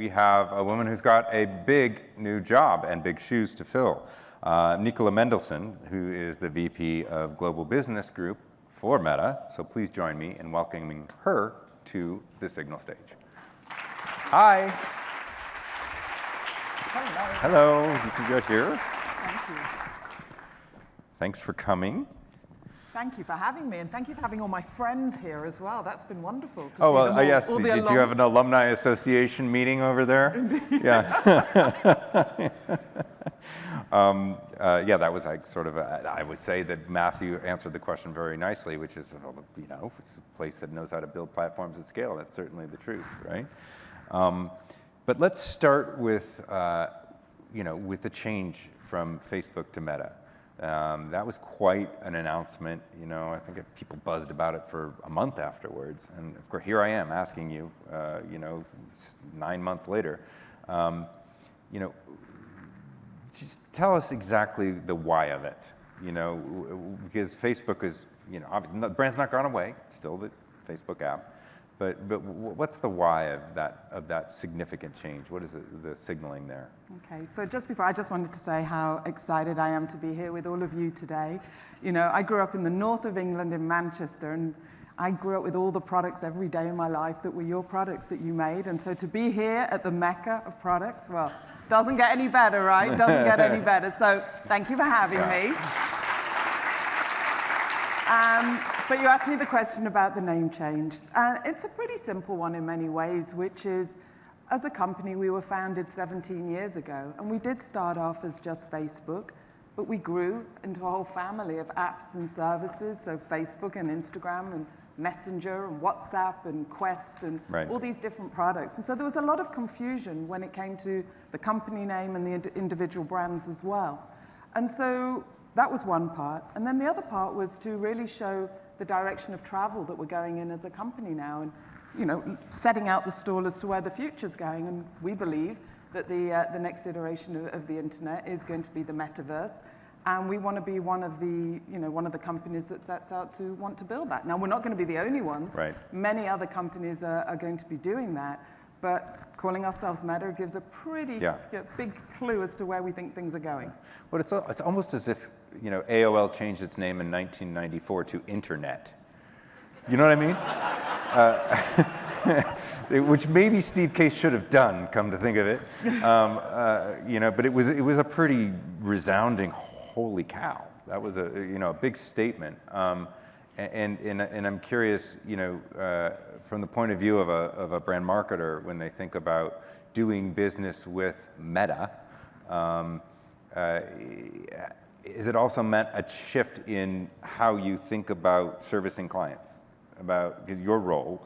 we have a woman who's got a big new job and big shoes to fill. Nicola Mendelsohn, who is the VP of Global Business Group for Meta. So please join me in welcoming her to the Signal stage. Hi. Hello. Hello. You can go here. Thank you. Thanks for coming. Thank you for having me, and thank you for having all my friends here as well. That's been wonderful to see Oh, well, them all, yes. all the Did you have an alumni association meeting over there? Yeah. Yeah, that was like sort of, I would say that Matthew answered the question very nicely, which is, you know, it's a place that knows how to build platforms at scale. That's certainly the truth, right? But let's start with, you know, with the change from Facebook to Meta. That was quite an announcement. You know, I think people buzzed about it for a month afterwards. And of course, here I am asking you, you know, 9 months later, you know, just tell us exactly the why of it. You know, because Facebook is, you know, obviously the brand's not gone away, still the Facebook app. But what's the why of that significant change? What is the signaling there? Okay, so just before, I just wanted to say how excited I am to be here with all of you today. You know, I grew up in the north of England in Manchester, and I grew up with all the products every day in my life that were your products that you made. And so to be here at the Mecca of products, well, doesn't get any better, right? Doesn't get any better. So thank you for having me. But you asked me the question about the name change. It's a pretty simple one in many ways, which is, as a company, we were founded 17 years ago. And we did start off as just Facebook, but we grew into a whole family of apps and services. So Facebook and Instagram and Messenger and WhatsApp and Quest and all these different products. And so there was a lot of confusion when it came to the company name and the individual brands as well. And so that was one part. And then the other part was to really show the direction of travel that we're going in as a company now, and, you know, setting out the stall as to where the future's going. And we believe that the next iteration of the internet is going to be the metaverse, and we want to be one of the companies that sets out to want to build that. Now, we're not going to be the only ones. Right. Many other companies are going to be doing that, but calling ourselves Meta gives a pretty big clue as to where we think things are going. Well, it's almost as if, you know, AOL changed its name in 1994 to Internet. You know what I mean? Which maybe Steve Case should have done, come to think of it. You know, but it was a pretty resounding, holy cow. That was a big statement. And I'm curious, you know, from the point of view of a brand marketer, when they think about doing business with Meta, is it also meant a shift in how you think about servicing clients? About, because your role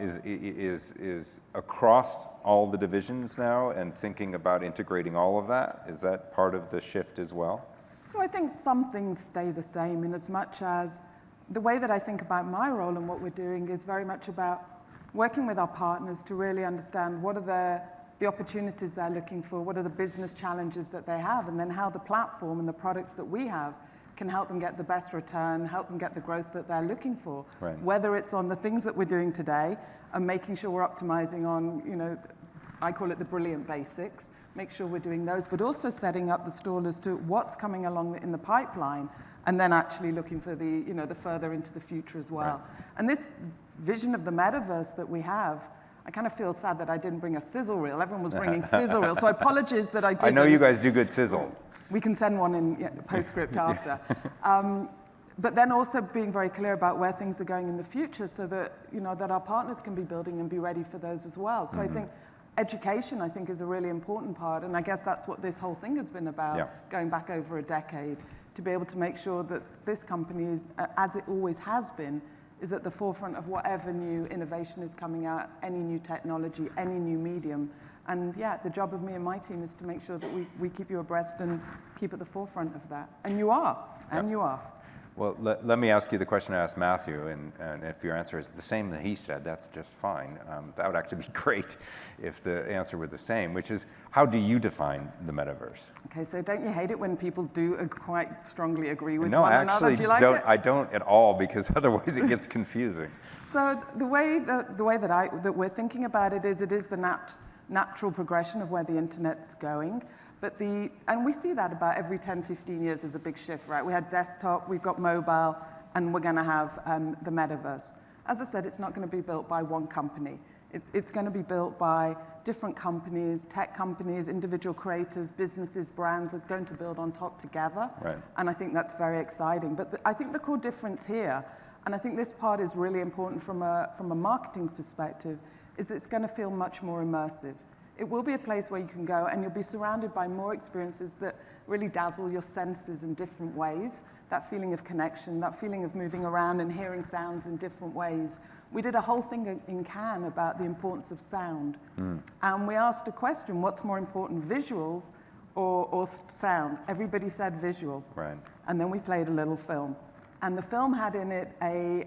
is across all the divisions now, and thinking about integrating all of that. Is that part of the shift as well? So I think some things stay the same, in as much as the way that I think about my role and what we're doing is very much about working with our partners to really understand what are the opportunities they're looking for, what are the business challenges that they have, and then how the platform and the products that we have can help them get the best return, help them get the growth that they're looking for. Right. Whether it's on the things that we're doing today and making sure we're optimizing on, you know, I call it the brilliant basics, make sure we're doing those, but also setting up the stall as to what's coming along in the pipeline, and then actually looking for the, you know, the further into the future as well. Right. And this vision of the metaverse that we have, I kind of feel sad that I didn't bring a sizzle reel. Everyone was bringing sizzle reels, so apologies that I didn't. I know you guys do good sizzle. We can send one in postscript after. But then also being very clear about where things are going in the future, so that, you know, that our partners can be building and be ready for those as well. So I think education, I think, is a really important part, and I guess that's what this whole thing has been about, going back over a decade, to be able to make sure that this company is, as it always has been, is at the forefront of whatever new innovation is coming out, any new technology, any new medium. And yeah, the job of me and my team is to make sure that we keep you abreast and keep at the forefront of that. And you are, and you are. Well, let me ask you the question I asked Matthew, and if your answer is the same that he said, that's just fine. That would actually be great if the answer were the same, which is, how do you define the metaverse? Okay, so don't you hate it when people do quite strongly agree with no, one another? Actually, do you like it? I don't at all, because otherwise it gets confusing. So the way that we're thinking about it is the natural progression of where the internet's going. And we see that about every 10, 15 years as a big shift, right? We had desktop, we've got mobile, and we're going to have the metaverse. As I said, it's not going to be built by one company. It's going to be built by different companies, tech companies, individual creators, businesses, brands are going to build on top together. Right. And I think that's very exciting. But I think the core difference here, and I think this part is really important from a marketing perspective, is that it's going to feel much more immersive. It will be a place where you can go and you'll be surrounded by more experiences that really dazzle your senses in different ways. That feeling of connection, that feeling of moving around and hearing sounds in different ways. We did a whole thing in Cannes about the importance of sound. And we asked a question, what's more important, visuals or sound? Everybody said visual. Right. And then we played a little film. And the film had in it a,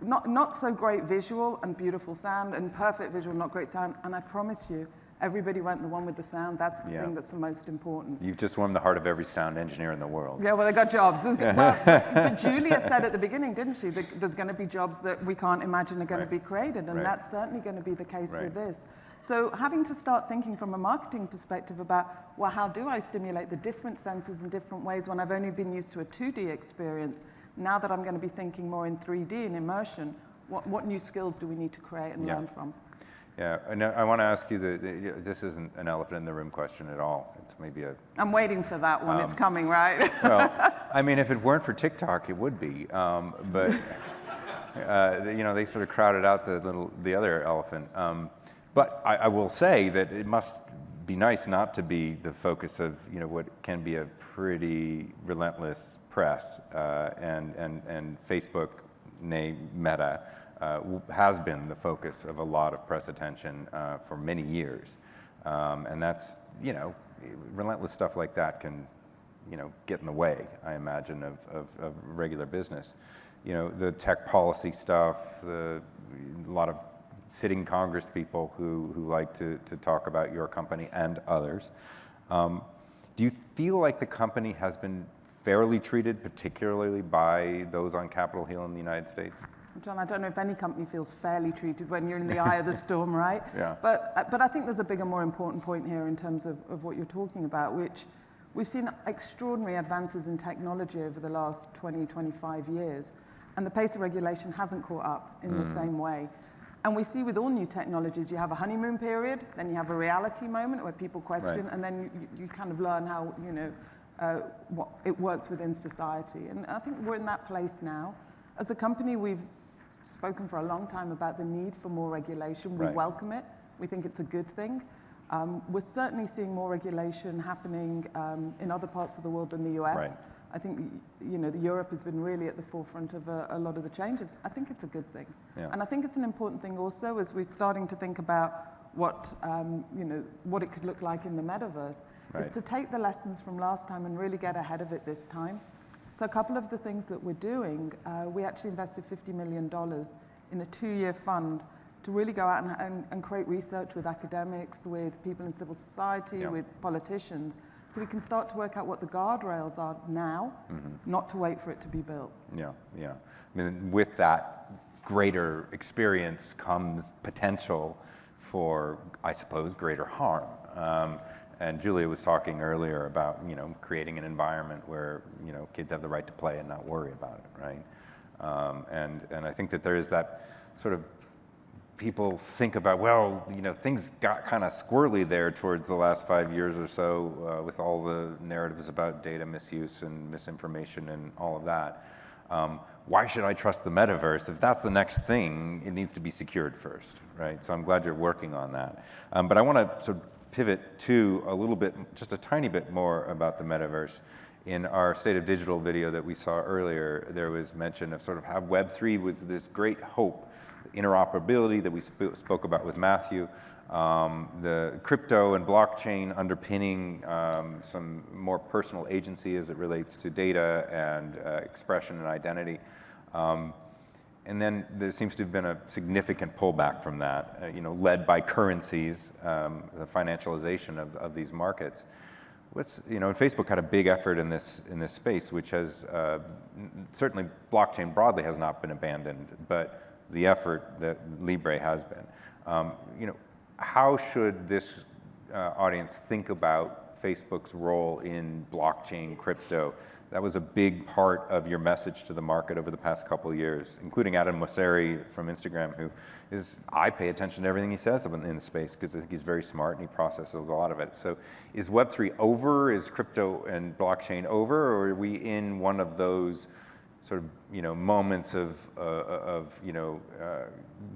not so great visual and beautiful sound, and perfect visual, not great sound. And I promise you, everybody went the one with the sound. That's the thing that's the most important. You've just warmed the heart of every sound engineer in the world. Yeah, well, they got jobs. But Julia said at the beginning, didn't she, that there's going to be jobs that we can't imagine are going to be created, and that's certainly going to be the case with this. So having to start thinking from a marketing perspective about, well, how do I stimulate the different senses in different ways when I've only been used to a 2D experience? Now that I'm going to be thinking more in 3D and immersion, what new skills do we need to create and learn from? Yeah, and I want to ask you, this isn't an elephant in the room question at all. It's maybe a... I'm waiting for that one. It's coming, right? Well, I mean, if it weren't for TikTok, it would be. But, they sort of crowded out the other elephant. But I will say that it must be nice not to be the focus of, what can be a pretty relentless press. And Facebook, nay Meta, has been the focus of a lot of press attention for many years. And that's, relentless stuff like that can, get in the way, I imagine, of regular business. The tech policy stuff, a lot of sitting Congress people who like to talk about your company and others. Do you feel like the company has been fairly treated, particularly by those on Capitol Hill in the United States? John, I don't know if any company feels fairly treated when you're in the eye of the storm, right? Yeah. But I think there's a bigger, more important point here in terms of what you're talking about, which we've seen extraordinary advances in technology over the last 20, 25 years, and the pace of regulation hasn't caught up in the same way. And we see with all new technologies, you have a honeymoon period, then you have a reality moment where people question, and then you kind of learn how, what it works within society. And I think we're in that place now. As a company, we've spoken for a long time about the need for more regulation. We welcome it. We think it's a good thing. We're certainly seeing more regulation happening in other parts of the world than the US. Right. I think, Europe has been really at the forefront of a lot of the changes. I think it's a good thing. Yeah. And I think it's an important thing also as we're starting to think about what it could look like in the metaverse, is to take the lessons from last time and really get ahead of it this time. So a couple of the things that we're doing, we actually invested $50 million in a 2-year fund to really go out and create research with academics, with people in civil society, with politicians, so we can start to work out what the guardrails are now, not to wait for it to be built. Yeah. I mean, with that greater experience comes potential for, I suppose, greater harm. And Julia was talking earlier about, creating an environment where, kids have the right to play and not worry about it, right? And I think that there is that sort of, people think about, well, things got kind of squirrely there towards the last 5 years or so with all the narratives about data misuse and misinformation and all of that. Why should I trust the metaverse? If that's the next thing, it needs to be secured first, right? So I'm glad you're working on that. But I want to sort of pivot to a little bit, just a tiny bit more about the metaverse. In our State of Digital video that we saw earlier, there was mention of sort of how Web3 was this great hope, interoperability that we spoke about with Matthew, the crypto and blockchain underpinning some more personal agency as it relates to data and expression and identity. And then there seems to have been a significant pullback from that, led by currencies, the financialization of these markets. And Facebook had a big effort in this space, which has certainly blockchain broadly has not been abandoned, but the effort that Libre has been. how should this audience think about Facebook's role in blockchain, crypto? That was a big part of your message to the market over the past couple of years, including Adam Mosseri from Instagram, who is, I pay attention to everything he says in the space because I think he's very smart and he processes a lot of it. So is Web3 over? Is crypto and blockchain over? Or are we in one of those sort of, moments of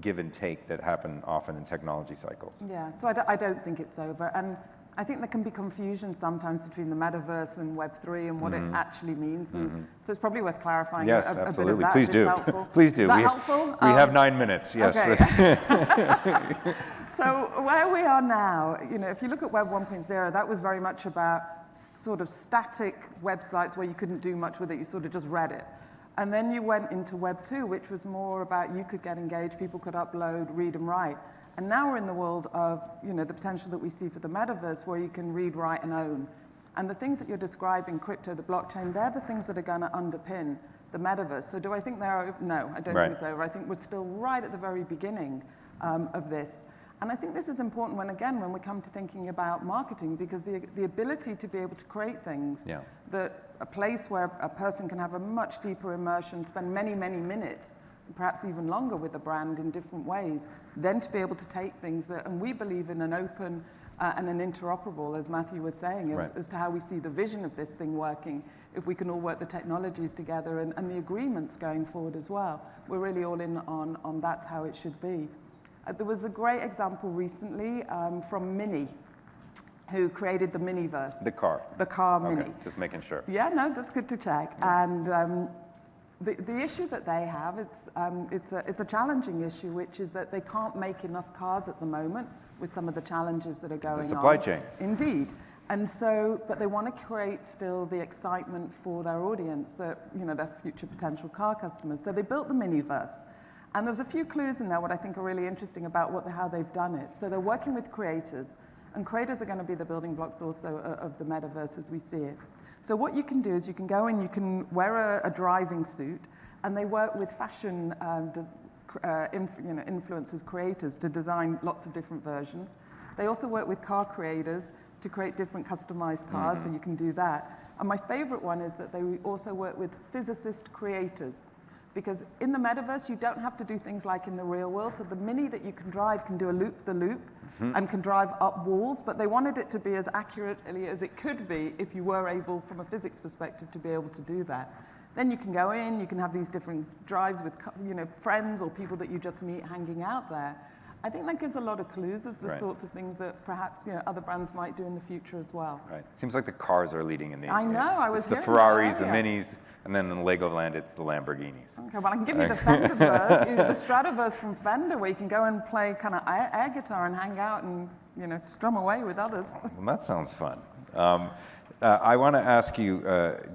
give and take that happen often in technology cycles? Yeah, so I don't think it's over. And I think there can be confusion sometimes between the metaverse and Web3 and what it actually means. And so it's probably worth clarifying yes, a bit of absolutely. that. Please do. Helpful. Please do. Is that helpful? We have 9 minutes, yes. Okay. So where we are now, if you look at Web 1.0, that was very much about sort of static websites where you couldn't do much with it. You sort of just read it. And then you went into Web 2, which was more about you could get engaged, people could upload, read and write. And now we're in the world of the potential that we see for the metaverse where you can read, write, and own. And the things that you're describing, crypto, the blockchain, they're the things that are going to underpin the metaverse. So do I think they're over? No, I don't think it's over. I think we're still right at the very beginning of this. And I think this is important when we come to thinking about marketing, because the ability to be able to create things, that a place where a person can have a much deeper immersion, spend many, many minutes, perhaps even longer with a brand in different ways, then to be able to take things that, and we believe in an open and an interoperable, as Matthew was saying, as to how we see the vision of this thing working, if we can all work the technologies together and the agreements going forward as well. We're really all in on that's how it should be. There was a great example recently from Mini, who created the Miniverse. The car. The car Mini. Okay, just making sure. Yeah, no, that's good to check. Yeah. And the issue that they have, it's a challenging issue, which is that they can't make enough cars at the moment with some of the challenges that are going on. The supply chain. Indeed. And so, but they want to create still the excitement for their audience, their future potential car customers. So they built the Miniverse. And there's a few clues in there what I think are really interesting about how they've done it. So they're working with creators, and creators are going to be the building blocks also of the metaverse as we see it. So what you can do is you can go and you can wear a driving suit, and they work with fashion influencers, creators to design lots of different versions. They also work with car creators to create different customized cars, so you can do that. And my favorite one is that they also work with physicist creators. Because in the metaverse, you don't have to do things like in the real world. So the Mini that you can drive can do a loop-the-loop and can drive up walls, but they wanted it to be as accurately as it could be if you were able, from a physics perspective, to be able to do that. Then you can go in, you can have these different drives with friends or people that you just meet hanging out there. I think that gives a lot of clues as the sorts of things that perhaps other brands might do in the future as well. Right. It seems like the cars are leading in the. I know. I was it's the Ferraris, the Minis, and then in Legoland it's the Lamborghinis. Okay. Well, I can give you the Fenderverse, the Stratoverse from Fender, where you can go and play kind of air guitar and hang out and strum away with others. Well, that sounds fun. I want to ask you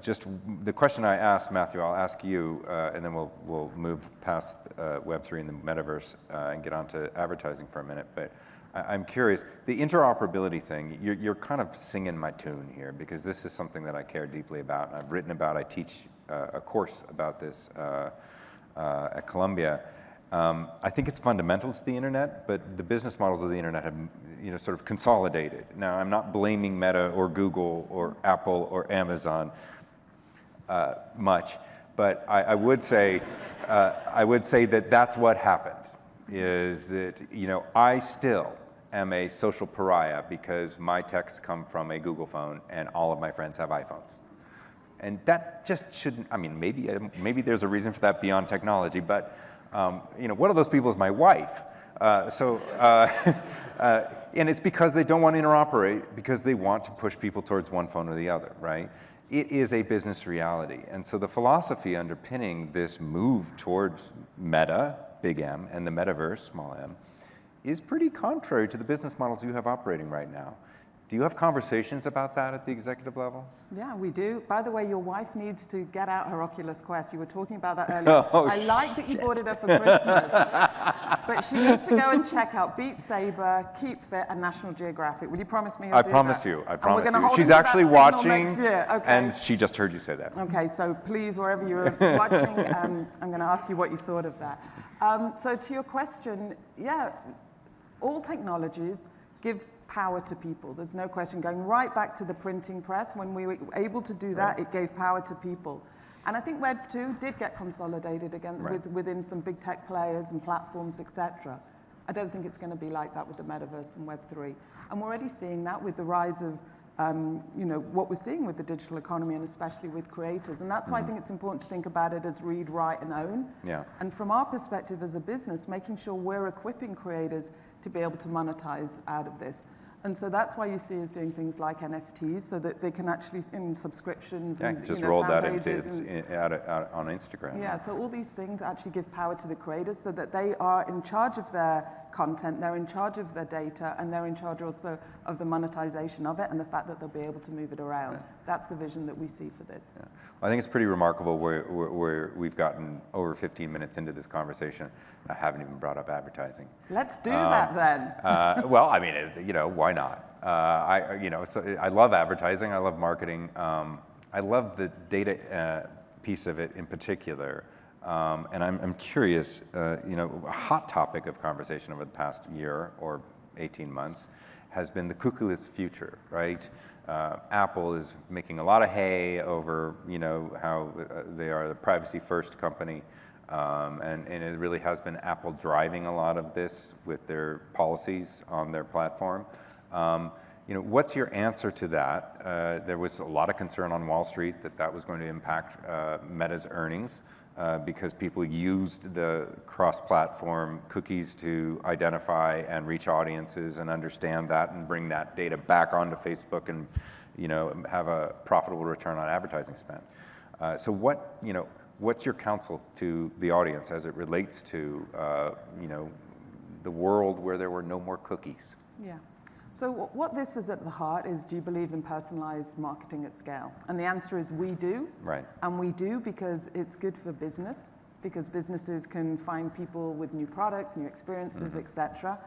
just the question I asked Matthew. I'll ask you, and then we'll move past Web3 and the metaverse and get on to advertising for a minute. But I'm curious, the interoperability thing. You're kind of singing my tune here, because this is something that I care deeply about. And I've written about. I teach a course about this at Columbia. I think it's fundamental to the internet, but the business models of the internet have sort of consolidated. Now, I'm not blaming Meta or Google or Apple or Amazon much, but I would say that that's what happened. Is that I still am a social pariah because my texts come from a Google phone and all of my friends have iPhones. And that just shouldn't. I mean, maybe there's a reason for that beyond technology, but one of those people is my wife. And it's because they don't want to interoperate, because they want to push people towards one phone or the other, right? It is a business reality. And so the philosophy underpinning this move towards Meta, big M, and the metaverse, small m, is pretty contrary to the business models you have operating right now. Do you have conversations about that at the executive level? Yeah, we do. By the way, your wife needs to get out her Oculus Quest. You were talking about that earlier. I like that you bought it up for Christmas. But she needs to go and check out Beat Saber, Keep Fit, and National Geographic. Will you promise me you'll do that? I promise you. She's actually watching, okay. And she just heard you say that. Okay, so please, wherever you're watching, I'm going to ask you what you thought of that. So to your question, yeah, all technologies give power to people. There's no question. Going right back to the printing press, when we were able to do that, it gave power to people. And I think Web 2 did get consolidated again within some big tech players and platforms, etc. I don't think it's going to be like that with the metaverse and Web 3. And we're already seeing that with the rise of what we're seeing with the digital economy, and especially with creators. And that's why I think it's important to think about it as read, write, and own. Yeah. And from our perspective as a business, making sure we're equipping creators to be able to monetize out of this. And so that's why you see us doing things like NFTs, so that they can actually, in subscriptions. Yeah, and, just fan rolled that pages out on Instagram. Yeah, so all these things actually give power to the creators so that they are in charge of their content, they're in charge of their data, and they're in charge also of the monetization of it and the fact that they'll be able to move it around. Yeah. That's the vision that we see for this. Yeah. Well, I think it's pretty remarkable where we've gotten over 15 minutes into this conversation. I haven't even brought up advertising. Let's do that then. Well, I mean, why not? I love advertising. I love marketing. I love the data piece of it in particular. And I'm curious, a hot topic of conversation over the past year or 18 months has been the cookieless future, right? Apple is making a lot of hay over, how they are the privacy-first company. And it really has been Apple driving a lot of this with their policies on their platform. What's your answer to that? There was a lot of concern on Wall Street that was going to impact Meta's earnings because people used the cross-platform cookies to identify and reach audiences and understand that and bring that data back onto Facebook and have a profitable return on advertising spend. So what's your counsel to the audience as it relates to the world where there were no more cookies? Yeah. So what this is at the heart is, do you believe in personalized marketing at scale? And the answer is we do. Right. And we do because it's good for business, because businesses can find people with new products, new experiences, etc.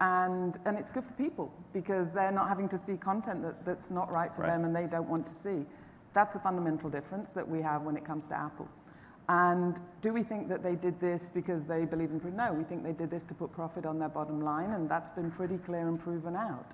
And it's good for people because they're not having to see content that's not right for them and they don't want to see. That's a fundamental difference that we have when it comes to Apple. And do we think that they did this because they believe in? No, we think they did this to put profit on their bottom line, and that's been pretty clear and proven out.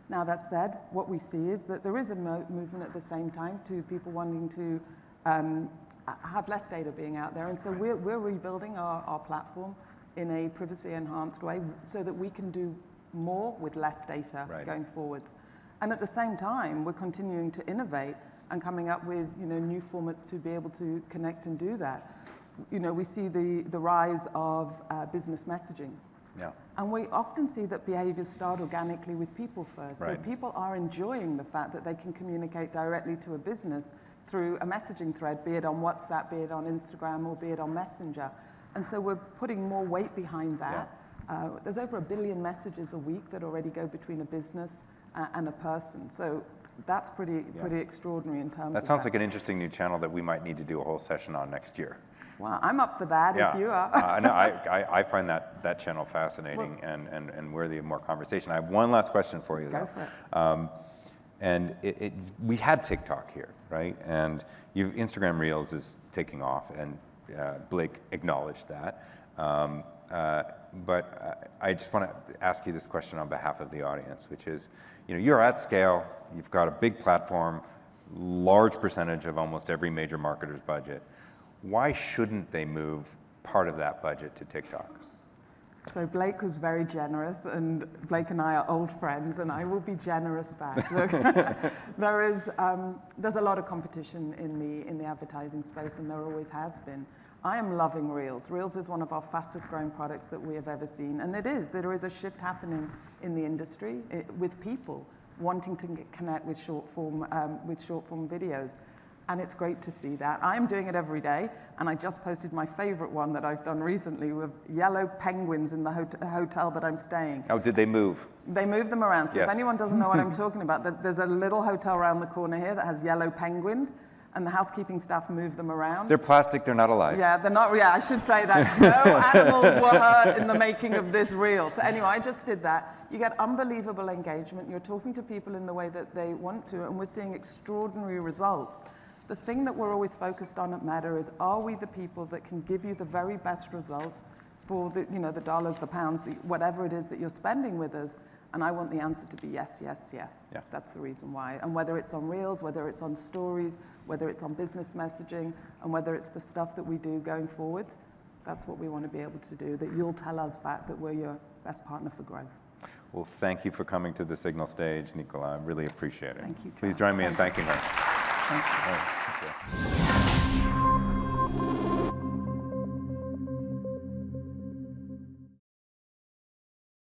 Now, that said, what we see is that there is a movement at the same time to people wanting to have less data being out there. And so we're rebuilding our platform in a privacy-enhanced way so that we can do more with less data going forwards. And at the same time, we're continuing to innovate and coming up with new formats to be able to connect and do that. We see the rise of business messaging. Yeah. And we often see that behaviors start organically with people first. So people are enjoying the fact that they can communicate directly to a business through a messaging thread, be it on WhatsApp, be it on Instagram, or be it on Messenger. And so we're putting more weight behind that. Yeah. There's over 1 billion messages a week that already go between a business and a person. So that's pretty extraordinary in terms of that. Sounds like an interesting new channel that we might need to do a whole session on next year. Well, I'm up for that if you are. No, I find that channel fascinating and worthy of more conversation. I have one last question for you, though. Go for it. And we had TikTok here, right? And Instagram Reels is taking off, and Blake acknowledged that. But I just want to ask you this question on behalf of the audience, which is, you're at scale, you've got a big platform, large percentage of almost every major marketer's budget. Why shouldn't they move part of that budget to TikTok? So Blake was very generous, and Blake and I are old friends, and I will be generous back. Look, there's a lot of competition in the advertising space, and there always has been. I am loving Reels. Reels is one of our fastest growing products that we have ever seen, and there is a shift happening in the industry with people wanting to connect with short form videos. And it's great to see that. I'm doing it every day, and I just posted my favorite one that I've done recently with yellow penguins in the hotel that I'm staying. Oh, did they move? They move them around. So if anyone doesn't know what I'm talking about, there's a little hotel around the corner here that has yellow penguins, and the housekeeping staff move them around. They're plastic, they're not alive. Yeah, they're not, I should say that. No animals were hurt in the making of this reel. So anyway, I just did that. You get unbelievable engagement. You're talking to people in the way that they want to, and we're seeing extraordinary results. The thing that we're always focused on at Meta is, are we the people that can give you the very best results for the, the dollars, the pounds, whatever it is that you're spending with us. And I want the answer to be yes, yes, yes. Yeah. That's the reason why. And whether it's on Reels, whether it's on stories, whether it's on business messaging, and whether it's the stuff that we do going forwards, that's what we want to be able to do, that you'll tell us back that we're your best partner for growth. Well, thank you for coming to the Signal stage, Nicola. I really appreciate it. Thank you, Please John. join me in thanking her. Thank you. All right. Thank you.